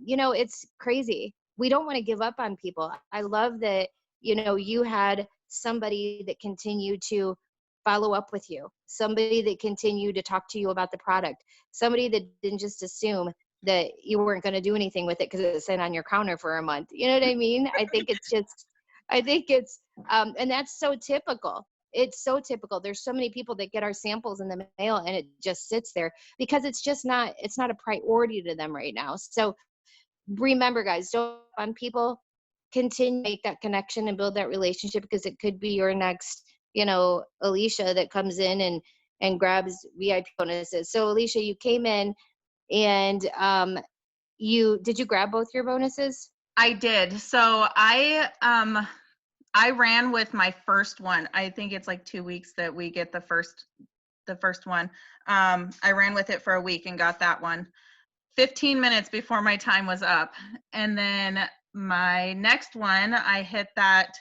you know, it's crazy. We don't want to give up on people. I love that, you know, you had somebody that continued to follow up with you, somebody that continued to talk to you about the product, somebody that didn't just assume that you weren't going to do anything with it because it's sitting on your counter for a month. You know what I mean? I think it's, and that's so typical. It's so typical. There's so many people that get our samples in the mail and it just sits there because it's not a priority to them right now. So remember, guys, don't on people, continue to make that connection and build that relationship, because it could be your next, you know, Alicia that comes in and grabs VIP bonuses. So Alicia, you came in and did you grab both your bonuses? I did. So I ran with my first one. I think it's like 2 weeks that we get the first one. I ran with it for a week and got that one 15 minutes before my time was up. And then my next one, I hit that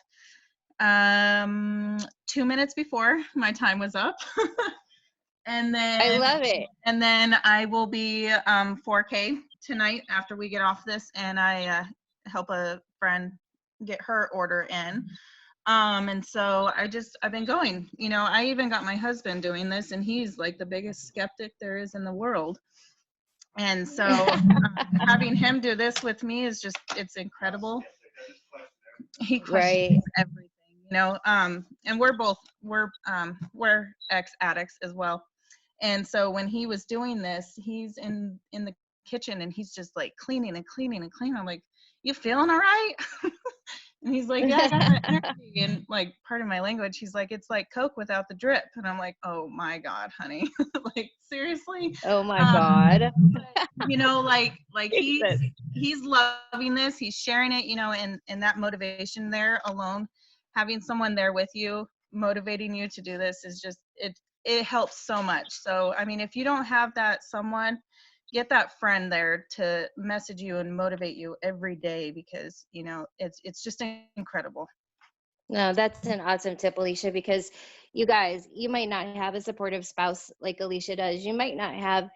2 minutes before my time was up. And then I love it. And then I will be 4K tonight after we get off this, and I help a friend get her order in. And so I've been going, you know, I even got my husband doing this, and he's like the biggest skeptic there is in the world. And so having him do this with me is just, it's incredible. He questions everything, you know, and we're ex-addicts as well. And so when he was doing this, he's in the kitchen and he's just like cleaning and cleaning and cleaning. I'm like, you feeling all right? And he's like, yeah, I got that energy. And like, part of my language, he's like, it's like Coke without the drip. And I'm like, oh my God, honey. Like, seriously? Oh my God. You know, like he's loving this. He's sharing it, you know, and that motivation there alone having someone there with you, motivating you to do this is just, it helps so much. So, I mean, if you don't have that someone, get that friend there to message you and motivate you every day, because, you know, it's just incredible. No, that's an awesome tip, Alicia, because you guys, you might not have a supportive spouse like Alicia does. You might not have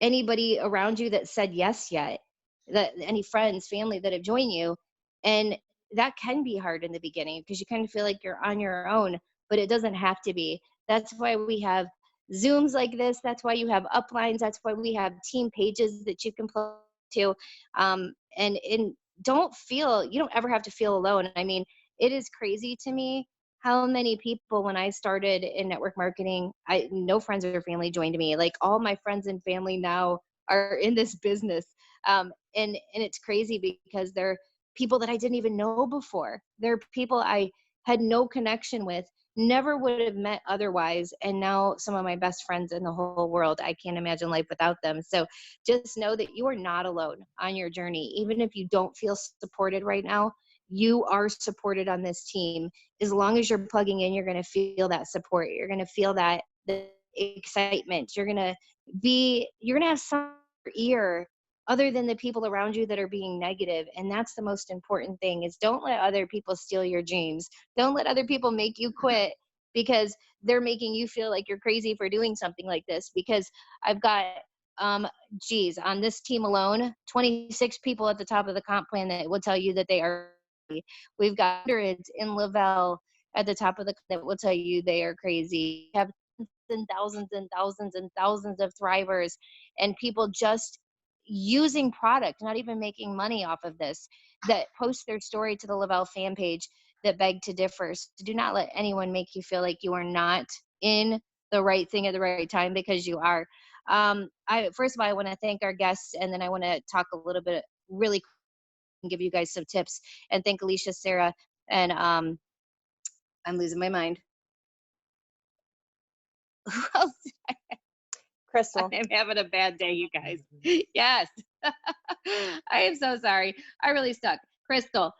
anybody around you that said yes yet, that any friends, family that have joined you. And that can be hard in the beginning because you kind of feel like you're on your own, but it doesn't have to be. That's why we have Zooms like this. That's why you have uplines. That's why we have team pages that you can plug to. And you don't ever have to feel alone. I mean, it is crazy to me how many people, when I started in network marketing, no friends or family joined me. Like all my friends and family now are in this business. And it's crazy because they're people that I didn't even know before. They're people I had no connection with, never would have met otherwise. And now some of my best friends in the whole world. I can't imagine life without them. So just know that you are not alone on your journey. Even if you don't feel supported right now, you are supported on this team. As long as you're plugging in, you're going to feel that support. You're going to feel that the excitement. You're going to have some ear other than the people around you that are being negative. And that's the most important thing, is don't let other people steal your dreams. Don't let other people make you quit because they're making you feel like you're crazy for doing something like this. Because I've got on this team alone, 26 people at the top of the comp plan that will tell you that they are. We've got hundreds in Lavelle at the top of the that will tell you they are crazy. We have and thousands and thousands and thousands of thrivers and people just using product, not even making money off of this, that post their story to the Lavelle fan page that beg to differ. So do not let anyone make you feel like you are not in the right thing at the right time, because you are. First of all, I want to thank our guests, and then I want to talk a little bit really quick and give you guys some tips, and thank Alicia, Sarah, and I'm losing my mind. Who else? Crystal. I'm having a bad day, you guys. Yes. I am so sorry. I really stuck. Crystal,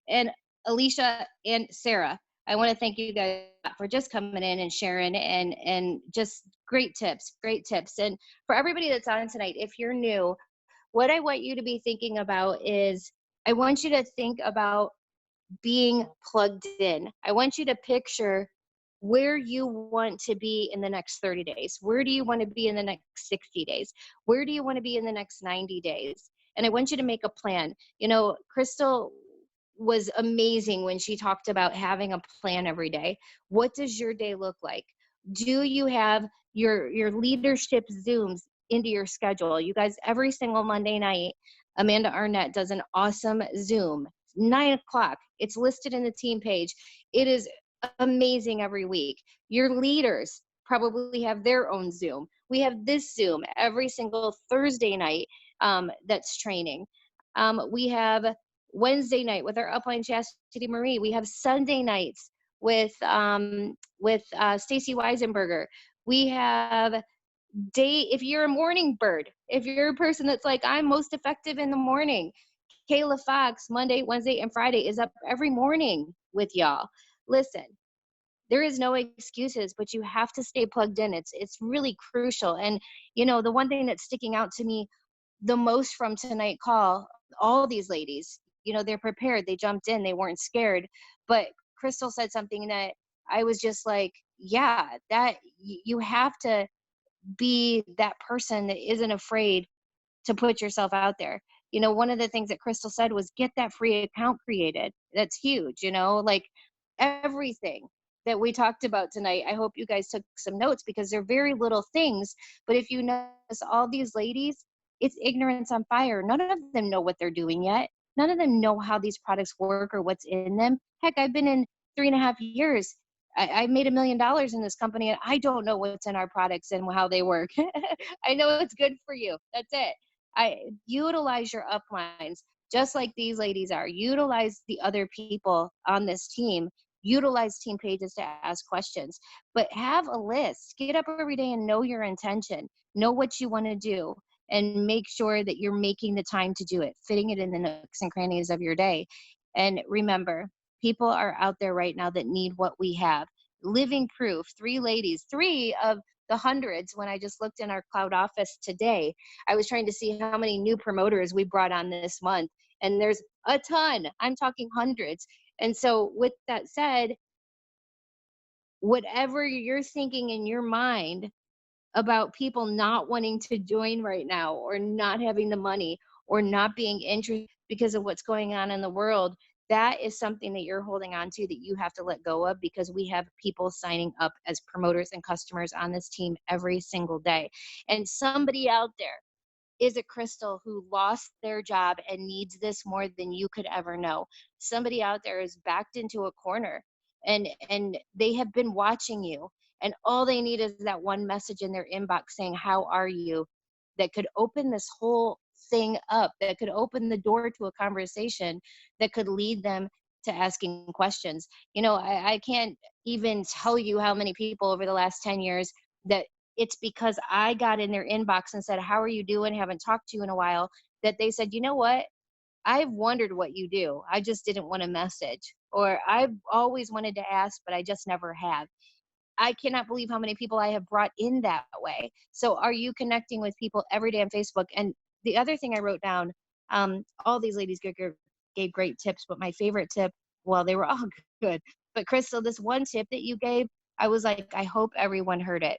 and Alicia, and Sarah. I want to thank you guys for just coming in and sharing and just great tips. And for everybody that's on tonight, if you're new, what I want you to be thinking about is I want you to think about being plugged in. I want you to picture where you want to be in the next 30 days. Where do you want to be in the next 60 days? Where do you want to be in the next 90 days? And I want you to make a plan. You know, Crystal was amazing when she talked about having a plan every day. What does your day look like? Do you have your leadership Zooms into your schedule? You guys, every single Monday night, Amanda Arnett does an awesome Zoom, 9 o'clock. It's listed in the team page. It is amazing every week. Your leaders probably have their own Zoom. We have this Zoom every single Thursday night that's training. We have Wednesday night with our upline Chastity Marie. We have Sunday nights with Stacy Weisenberger. We have if you're a morning bird, if you're a person that's like, I'm most effective in the morning, Kayla Fox, Monday, Wednesday, and Friday is up every morning with y'all. Listen, there is no excuses, but you have to stay plugged in. It's really crucial. And you know, the one thing that's sticking out to me the most from tonight call, all these ladies, you know, they're prepared, they jumped in, they weren't scared. But Crystal said something that I was just like, yeah, that you have to be that person that isn't afraid to put yourself out there. You know, one of the things that Crystal said was get that free account created. That's huge, you know, like everything that we talked about tonight. I hope you guys took some notes because they're very little things. But if you notice, all these ladies, it's ignorance on fire. None of them know what they're doing yet. None of them know how these products work or what's in them. Heck, I've been in 3.5 years. I made $1 million in this company, and I don't know what's in our products and how they work. I know it's good for you. That's it. I utilize your uplines just like these ladies are. Utilize the other people on this team. Utilize team pages to ask questions, but have a list. Get up every day and know your intention. Know what you want to do, and make sure that you're making the time to do it, fitting it in the nooks and crannies of your day. And remember, People are out there right now that need what we have. Living proof, 3 ladies, 3 of the hundreds. When I just looked in our cloud office today, I was trying to see how many new promoters we brought on this month. And there's a ton. I'm talking hundreds. And so with that said, whatever you're thinking in your mind about people not wanting to join right now, or not having the money, or not being interested because of what's going on in the world, that is something that you're holding on to that you have to let go of, because we have people signing up as promoters and customers on this team every single day. And somebody out there is a Crystal who lost their job and needs this more than you could ever know. Somebody out there is backed into a corner, and they have been watching you, and all they need is that one message in their inbox saying, how are you? That could open this whole thing up, that could open the door to a conversation that could lead them to asking questions. I can't even tell you how many people over the last 10 years that it's because I got in their inbox and said, how are you doing? Haven't talked to you in a while. That they said, you know what? I've wondered what you do. I just didn't want to message. Or I've always wanted to ask, but I just never have. I cannot believe how many people I have brought in that way. So are you connecting with people every day on Facebook? And the other thing I wrote down, all these ladies gave great tips, but my favorite tip, well, they were all good. But Crystal, this one tip that you gave, I was like, I hope everyone heard it.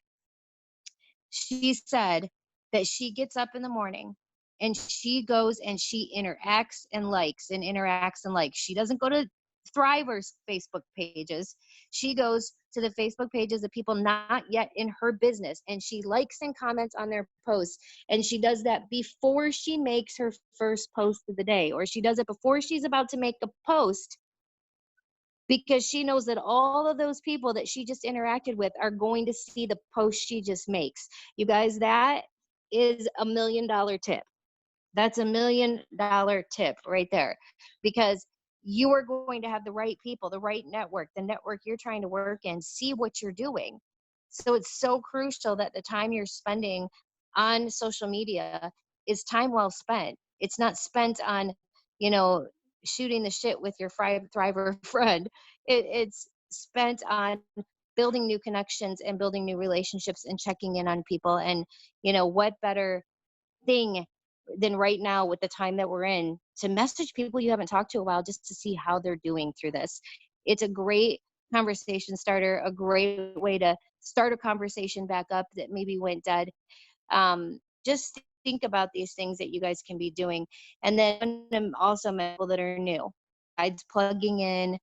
She said that she gets up in the morning and she goes and she interacts and likes and interacts and likes. She doesn't go to Thriver's Facebook pages. She goes to the Facebook pages of people not yet in her business, and she likes and comments on their posts. And she does that before she makes her first post of the day, or she does it before she's about to make a post, because she knows that all of those people that she just interacted with are going to see the post she just makes. You guys, that is $1 million tip. That's $1 million tip right there, because you are going to have the right people, the right network, the network you're trying to work in, see what you're doing. So it's so crucial that the time you're spending on social media is time well spent. It's not spent on, shooting the shit with your Thriver friend. It's spent on building new connections and building new relationships and checking in on people. And, what better thing than right now, with the time that we're in, to message people you haven't talked to in a while just to see how they're doing through this. It's a great conversation starter, a great way to start a conversation back up that maybe went dead. Just think about these things that you guys can be doing. And then also people that are new, besides plugging in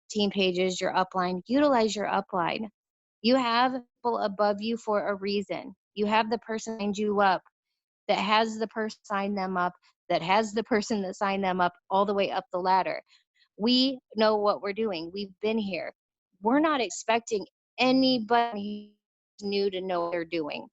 team pages, your upline, utilize your upline. You have people above you for a reason. You have the person behind you up that has the person sign them up, that has the person that signed them up all the way up the ladder. We know what we're doing. We've been here. We're not expecting anybody new to know what they're doing.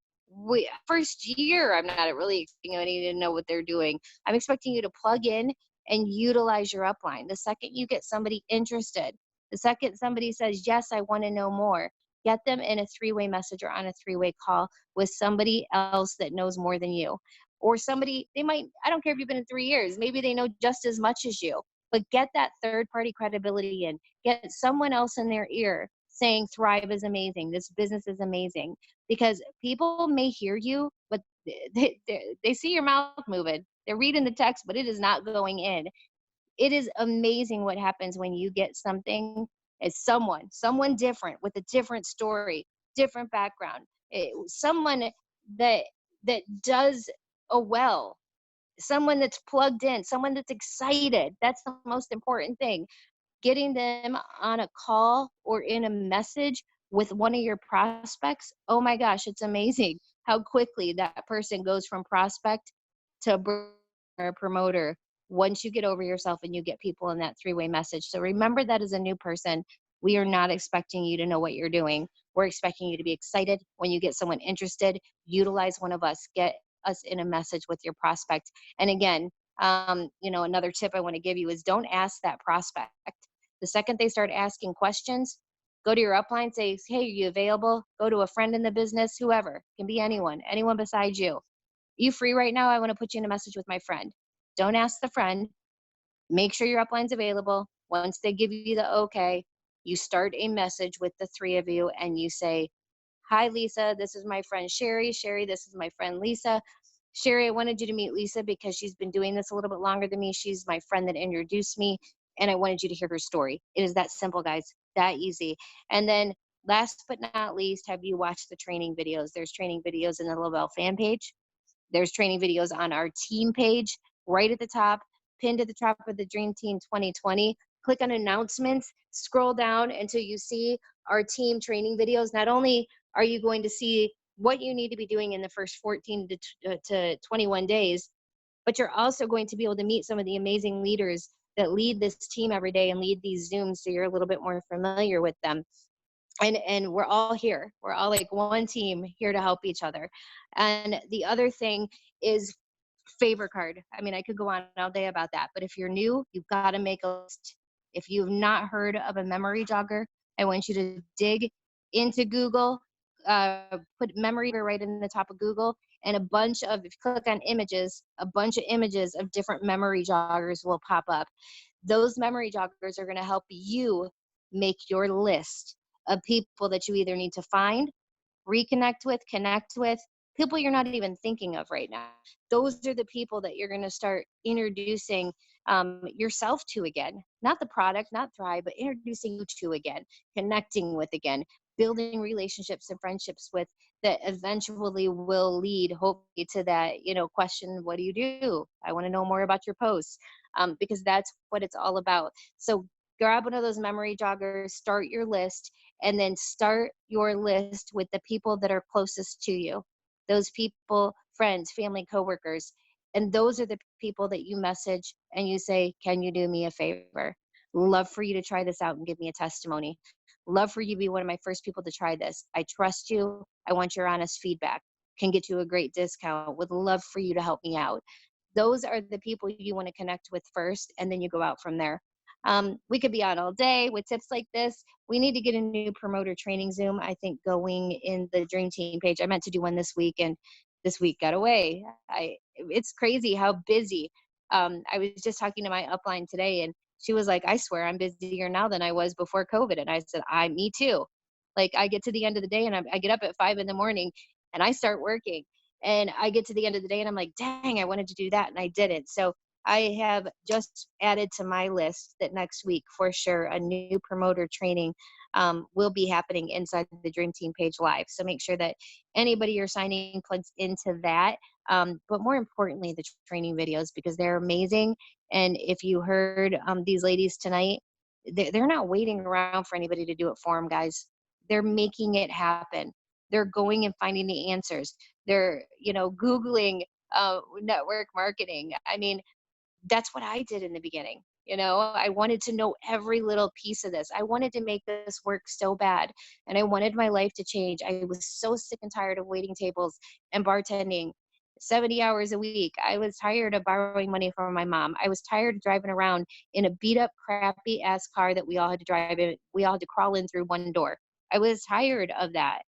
First year, I'm not really expecting anybody to know what they're doing. I'm expecting you to plug in and utilize your upline. The second you get somebody interested, the second somebody says, yes, I want to know more, get them in a 3-way message or on a 3-way call with somebody else that knows more than you. Or somebody, I don't care if you've been in 3 years, maybe they know just as much as you, but get that third party credibility in. Get someone else in their ear saying Thrive is amazing, this business is amazing. Because people may hear you, but they see your mouth moving. They're reading the text, but it is not going in. It is amazing what happens when you get something as someone different with a different story, different background, someone that does well, someone that's plugged in, someone that's excited. That's the most important thing. Getting them on a call or in a message with one of your prospects, oh my gosh, it's amazing how quickly that person goes from prospect to a promoter once you get over yourself and you get people in that 3-way message. So remember that as a new person, we are not expecting you to know what you're doing. We're expecting you to be excited when you get someone interested. Utilize one of us. Get us in a message with your prospect. And again, another tip I want to give you is don't ask that prospect. The second they start asking questions, go to your upline, say, hey, are you available? Go to a friend in the business, whoever, can be anyone besides you. Are you free right now? I want to put you in a message with my friend. Don't ask the friend. Make sure your upline's available. Once they give you the okay, you start a message with the three of you and you say, "Hi, Lisa. This is my friend Sherry. Sherry, this is my friend Lisa. Sherry, I wanted you to meet Lisa because she's been doing this a little bit longer than me. She's my friend that introduced me, and I wanted you to hear her story." It is that simple, guys, that easy. And then, last but not least, have you watched the training videos? There's training videos in the Lavelle fan page. There's training videos on our team page right at the top, pinned at the top of the Dream Team 2020. Click on announcements, scroll down until you see our team training videos. Not only are you going to see what you need to be doing in the first 14 to 21 days, but you're also going to be able to meet some of the amazing leaders that lead this team every day and lead these Zooms so you're a little bit more familiar with them. And we're all here. We're all like one team here to help each other. And the other thing is favor card. I mean, I could go on all day about that, but if you're new, you've got to make a list. If you've not heard of a memory jogger, I want you to dig into Google, put memory jogger right in the top of Google, and a bunch of, if you click on images, a bunch of images of different memory joggers will pop up. Those memory joggers are going to help you make your list of people that you either need to find, reconnect with, connect with, people you're not even thinking of right now. Those are the people that you're going to start introducing yourself to again. Not the product, not Thrive, but introducing you to again, connecting with again, building relationships and friendships with that eventually will lead, hopefully, to that, question, what do you do? I want to know more about your posts, because that's what it's all about. So grab one of those memory joggers, start your list, and then start your list with the people that are closest to you. Those people, friends, family, coworkers. And those are the people that you message and you say, "Can you do me a favor? Love for you to try this out and give me a testimony. Love for you to be one of my first people to try this. I trust you. I want your honest feedback. Can get you a great discount. Would love for you to help me out." Those are the people you want to connect with first, and then you go out from there. We could be on all day with tips like this. We need to get a new promoter training Zoom, I think, going in the Dream Team page. I meant to do one this week, and this week got away. It's crazy how busy. I was just talking to my upline today, and she was like, "I swear I'm busier now than I was before COVID." And I said, me too. Like, I get to the end of the day, and I get up at 5 in the morning, and I start working. And I get to the end of the day, and I'm like, "Dang, I wanted to do that, and I didn't." So I have just added to my list that next week, for sure, a new promoter training will be happening inside the Dream Team page live. So make sure that anybody you're signing plugs into that. But more importantly, the training videos, because they're amazing. And if you heard these ladies tonight, they're not waiting around for anybody to do it for them, guys. They're making it happen. They're going and finding the answers. They're, Googling network marketing. I mean, that's what I did in the beginning. I wanted to know every little piece of this. I wanted to make this work so bad, and I wanted my life to change. I was so sick and tired of waiting tables and bartending 70 hours a week. I was tired of borrowing money from my mom. I was tired of driving around in a beat up, crappy ass car that we all had to drive in. We all had to crawl in through one door. I was tired of that.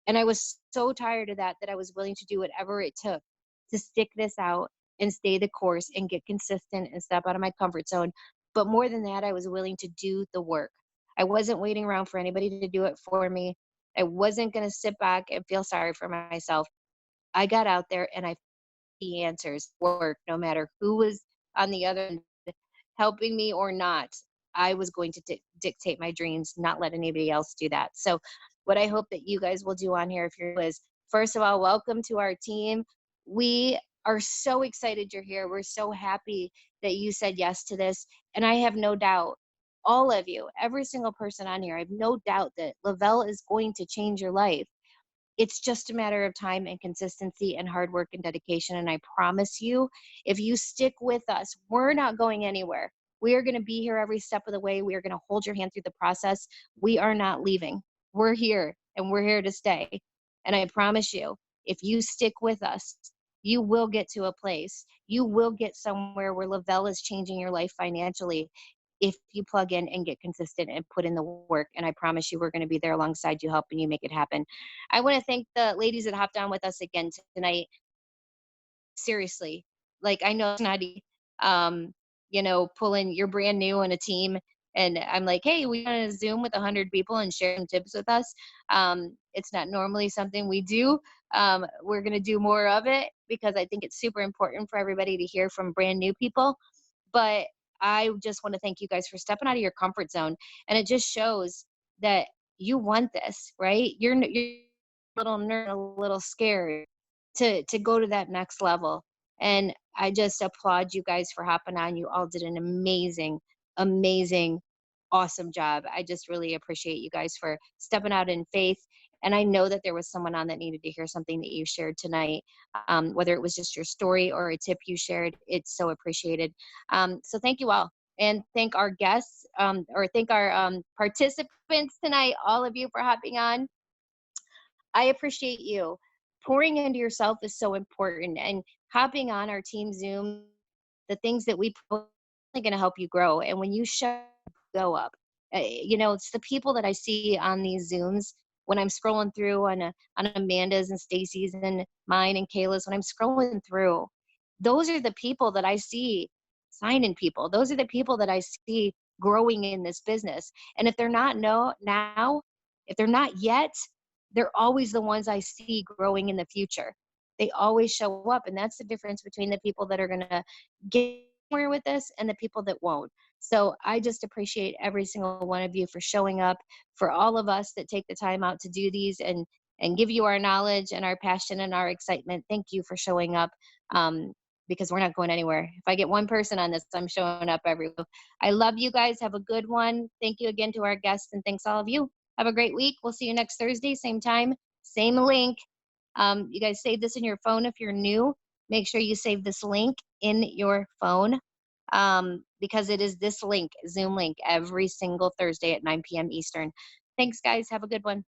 And I was so tired of that I was willing to do whatever it took to stick this out and stay the course and get consistent and step out of my comfort zone. But more than that, I was willing to do the work. I wasn't waiting around for anybody to do it for me. I wasn't going to sit back and feel sorry for myself. I got out there and I the answers work, no matter who was on the other end helping me or not. I was going to dictate my dreams, not let anybody else do that. So what I hope that you guys will do on here, if you're, is, first of all, welcome to our team. We are so excited you're here. We're so happy that you said yes to this. And I have no doubt, all of you, every single person on here, I have no doubt that Lavelle is going to change your life. It's just a matter of time and consistency and hard work and dedication. And I promise you, if you stick with us, we're not going anywhere. We are going to be here every step of the way. We are going to hold your hand through the process. We are not leaving. We're here, and we're here to stay. And I promise you, if you stick with us, you will get to a place. You will get somewhere where Lavelle is changing your life financially if you plug in and get consistent and put in the work. And I promise you, we're going to be there alongside you, helping you make it happen. I want to thank the ladies that hopped on with us again tonight. Seriously, like, I know it's not, pulling, you're brand new on a team, And I'm like, hey, we want to Zoom with 100 people and share some tips with us. It's not normally something we do. We're going to do more of it because I think it's super important for everybody to hear from brand new people. But I just want to thank you guys for stepping out of your comfort zone. And it just shows that you want this, right? You're a little nervous, a little scared to go to that next level. And I just applaud you guys for hopping on. You all did an amazing, awesome job. I just really appreciate you guys for stepping out in faith. And I know that there was someone on that needed to hear something that you shared tonight, whether it was just your story or a tip you shared. It's so appreciated. So thank you all. And thank our guests, or thank our participants tonight, all of you for hopping on. I appreciate you. Pouring into yourself is so important. And hopping on our team Zoom, the things that we put are going to help you grow. And when you go up, it's the people that I see on these Zooms when I'm scrolling through on Amanda's and Stacy's and mine and Kayla's. When I'm scrolling through, those are the people that I see signing people. Those are the people that I see growing in this business. And if they're not now, if they're not yet, they're always the ones I see growing in the future. They always show up. And that's the difference between the people that are going to get somewhere with this and the people that won't. So I just appreciate every single one of you for showing up, for all of us that take the time out to do these and give you our knowledge and our passion and our excitement. Thank you for showing up, because we're not going anywhere. If I get one person on this, I'm showing up everywhere. I love you guys. Have a good one. Thank you again to our guests, and thanks all of you. Have a great week. We'll see you next Thursday, same time, same link. You guys save this in your phone if you're new. Make sure you save this link in your phone, because it is this link, Zoom link, every single Thursday at 9 p.m. Eastern. Thanks, guys. Have a good one.